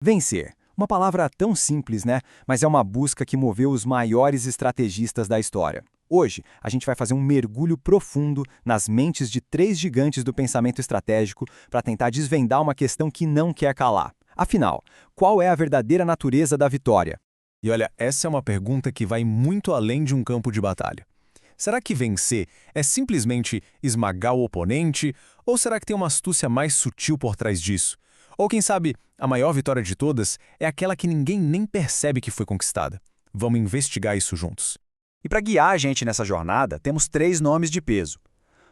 Vencer. Uma palavra tão simples, né? Mas é uma busca que moveu os maiores estrategistas da história. Hoje, a gente vai fazer um mergulho profundo nas mentes de três gigantes do pensamento estratégico para tentar desvendar uma questão que não quer calar. Afinal, qual é a verdadeira natureza da vitória? E olha, essa é uma pergunta que vai muito além de um campo de batalha. Será que vencer é simplesmente esmagar o oponente? Ou será que tem uma astúcia mais sutil por trás disso? Ou quem sabe, a maior vitória de todas é aquela que ninguém nem percebe que foi conquistada. Vamos investigar isso juntos. E para guiar a gente nessa jornada, temos três nomes de peso.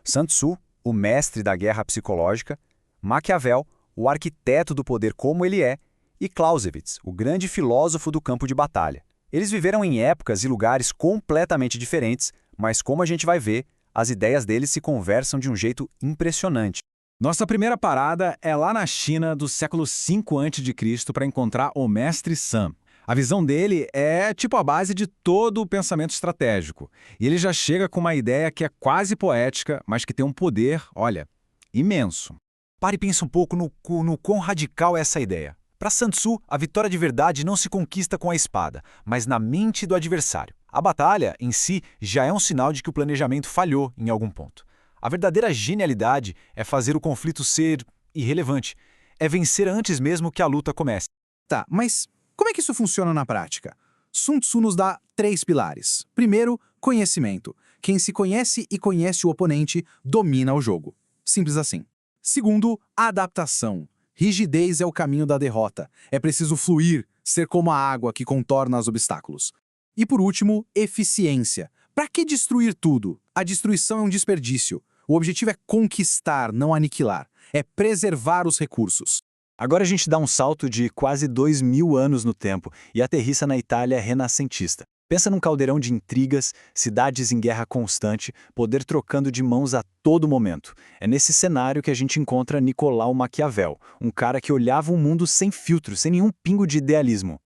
Sun Tzu, o mestre da guerra psicológica, Maquiavel, o arquiteto do poder como ele é, e Clausewitz, o grande filósofo do campo de batalha. Eles viveram em épocas e lugares completamente diferentes, mas como a gente vai ver, as ideias deles se conversam de um jeito impressionante. Nossa primeira parada é lá na China do século V a.C. para encontrar o mestre Sun. A visão dele é tipo a base de todo o pensamento estratégico. E ele já chega com uma ideia que é quase poética, mas que tem um poder, olha, imenso. Pare e pense um pouco no quão radical é essa ideia. Para Sun Tzu, a vitória de verdade não se conquista com a espada, mas na mente do adversário. A batalha, em si, já é um sinal de que o planejamento falhou em algum ponto. A verdadeira genialidade é fazer o conflito ser irrelevante. É vencer antes mesmo que a luta comece. Tá, mas como é que isso funciona na prática? Sun Tzu nos dá três pilares. Primeiro, conhecimento. Quem se conhece e conhece o oponente domina o jogo. Simples assim. Segundo, adaptação. Rigidez é o caminho da derrota. É preciso fluir, ser como a água que contorna os obstáculos. E por último, eficiência. Para que destruir tudo? A destruição é um desperdício. O objetivo é conquistar, não aniquilar. É preservar os recursos. Agora a gente dá um salto de quase 2000 anos no tempo e aterrissa na Itália renascentista. Pensa num caldeirão de intrigas, cidades em guerra constante, poder trocando de mãos a todo momento. É nesse cenário que a gente encontra Nicolau Maquiavel, um cara que olhava o mundo sem filtro, sem nenhum pingo de idealismo.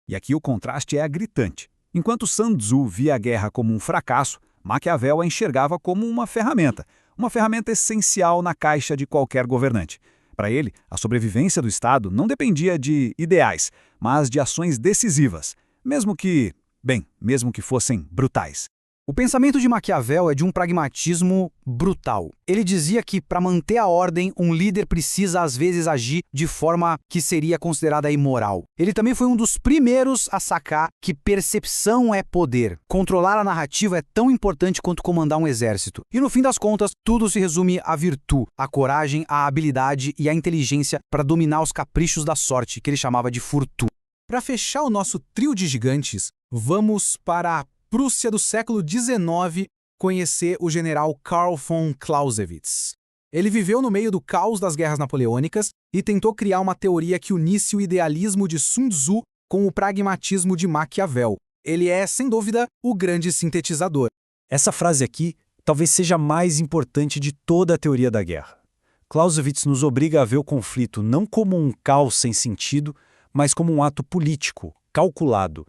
E aqui o contraste é gritante. Enquanto Sun Tzu via a guerra como um fracasso, Maquiavel a enxergava como uma ferramenta essencial na caixa de qualquer governante. Para ele, a sobrevivência do Estado não dependia de ideais, mas de ações decisivas, mesmo que fossem brutais. O pensamento de Maquiavel é de um pragmatismo brutal. Ele dizia que, para manter a ordem, um líder precisa às vezes agir de forma que seria considerada imoral. Ele também foi um dos primeiros a sacar que percepção é poder. Controlar a narrativa é tão importante quanto comandar um exército. E no fim das contas, tudo se resume à virtude, à coragem, à habilidade e à inteligência para dominar os caprichos da sorte, que ele chamava de fortuna. Para fechar o nosso trio de gigantes, vamos para a Prússia do século XIX conhecer o general Karl von Clausewitz. Ele viveu no meio do caos das guerras napoleônicas e tentou criar uma teoria que unisse o idealismo de Sun Tzu com o pragmatismo de Maquiavel. Ele é, sem dúvida, o grande sintetizador. Essa frase aqui talvez seja a mais importante de toda a teoria da guerra. Clausewitz nos obriga a ver o conflito não como um caos sem sentido, mas como um ato político, calculado.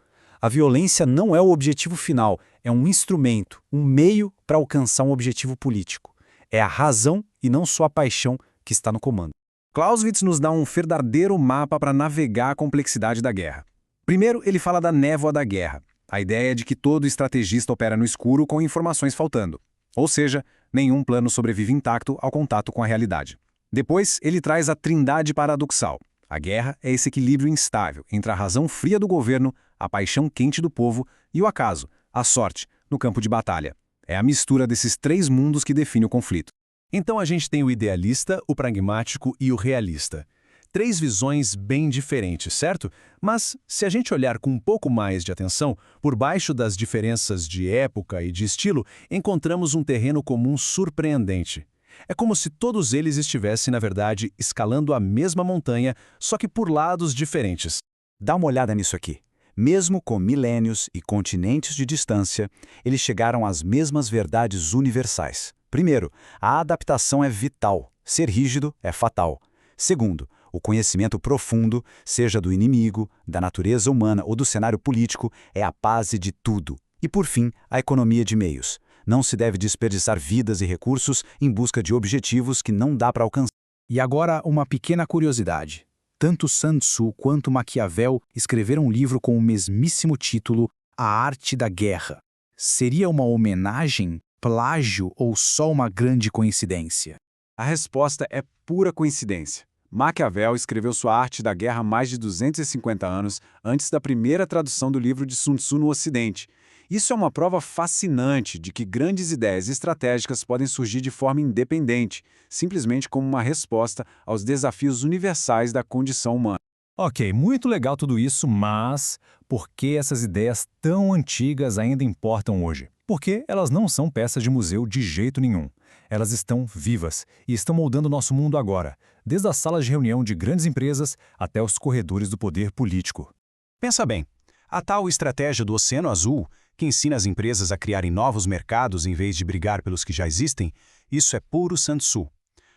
A violência não é o objetivo final, é um instrumento, um meio para alcançar um objetivo político. É a razão e não só a paixão que está no comando. Clausewitz nos dá um verdadeiro mapa para navegar a complexidade da guerra. Primeiro, ele fala da névoa da guerra, a ideia de que todo estrategista opera no escuro com informações faltando. Ou seja, nenhum plano sobrevive intacto ao contato com a realidade. Depois, ele traz a trindade paradoxal. A guerra é esse equilíbrio instável entre a razão fria do governo, a paixão quente do povo e o acaso, a sorte, no campo de batalha. É a mistura desses três mundos que define o conflito. Então a gente tem o idealista, o pragmático e o realista. Três visões bem diferentes, certo? Mas, se a gente olhar com um pouco mais de atenção, por baixo das diferenças de época e de estilo, encontramos um terreno comum surpreendente. É como se todos eles estivessem, na verdade, escalando a mesma montanha, só que por lados diferentes. Dá uma olhada nisso aqui. Mesmo com milênios e continentes de distância, eles chegaram às mesmas verdades universais. Primeiro, a adaptação é vital. Ser rígido é fatal. Segundo, o conhecimento profundo, seja do inimigo, da natureza humana ou do cenário político, é a base de tudo. E por fim, a economia de meios. Não se deve desperdiçar vidas e recursos em busca de objetivos que não dá para alcançar. E agora uma pequena curiosidade. Tanto Sun Tzu quanto Maquiavel escreveram um livro com o mesmíssimo título, A Arte da Guerra. Seria uma homenagem, plágio ou só uma grande coincidência? A resposta é pura coincidência. Maquiavel escreveu sua Arte da Guerra há mais de 250 anos antes da primeira tradução do livro de Sun Tzu no Ocidente. Isso é uma prova fascinante de que grandes ideias estratégicas podem surgir de forma independente, simplesmente como uma resposta aos desafios universais da condição humana. Ok, muito legal tudo isso, mas por que essas ideias tão antigas ainda importam hoje? Porque elas não são peças de museu de jeito nenhum. Elas estão vivas e estão moldando nosso mundo agora, desde as salas de reunião de grandes empresas até os corredores do poder político. Pensa bem, a tal estratégia do Oceano Azul, que ensina as empresas a criarem novos mercados em vez de brigar pelos que já existem, isso é puro Sun Tzu.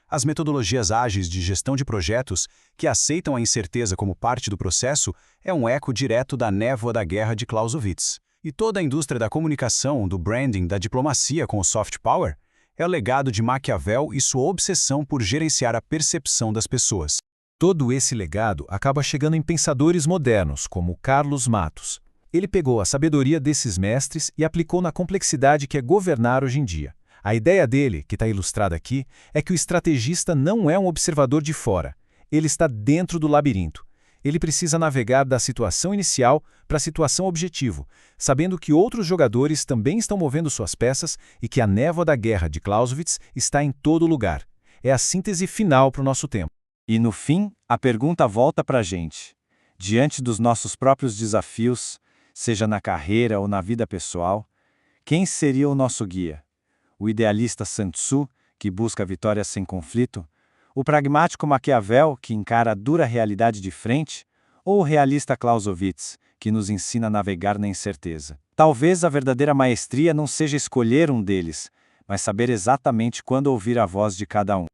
As metodologias ágeis de gestão de projetos, que aceitam a incerteza como parte do processo, é um eco direto da névoa da guerra de Clausewitz. E toda a indústria da comunicação, do branding, da diplomacia com o soft power, é o legado de Maquiavel e sua obsessão por gerenciar a percepção das pessoas. Todo esse legado acaba chegando em pensadores modernos, como Carlos Matos. Ele pegou a sabedoria desses mestres e aplicou na complexidade que é governar hoje em dia. A ideia dele, que está ilustrada aqui, é que o estrategista não é um observador de fora. Ele está dentro do labirinto. Ele precisa navegar da situação inicial para a situação objetivo, sabendo que outros jogadores também estão movendo suas peças e que a névoa da guerra de Clausewitz está em todo lugar. É a síntese final para o nosso tempo. E no fim, a pergunta volta para a gente. Diante dos nossos próprios desafios, seja na carreira ou na vida pessoal, quem seria o nosso guia? O idealista Sun Tzu, que busca a vitória sem conflito? O pragmático Maquiavel, que encara a dura realidade de frente? Ou o realista Clausewitz, que nos ensina a navegar na incerteza? Talvez a verdadeira maestria não seja escolher um deles, mas saber exatamente quando ouvir a voz de cada um.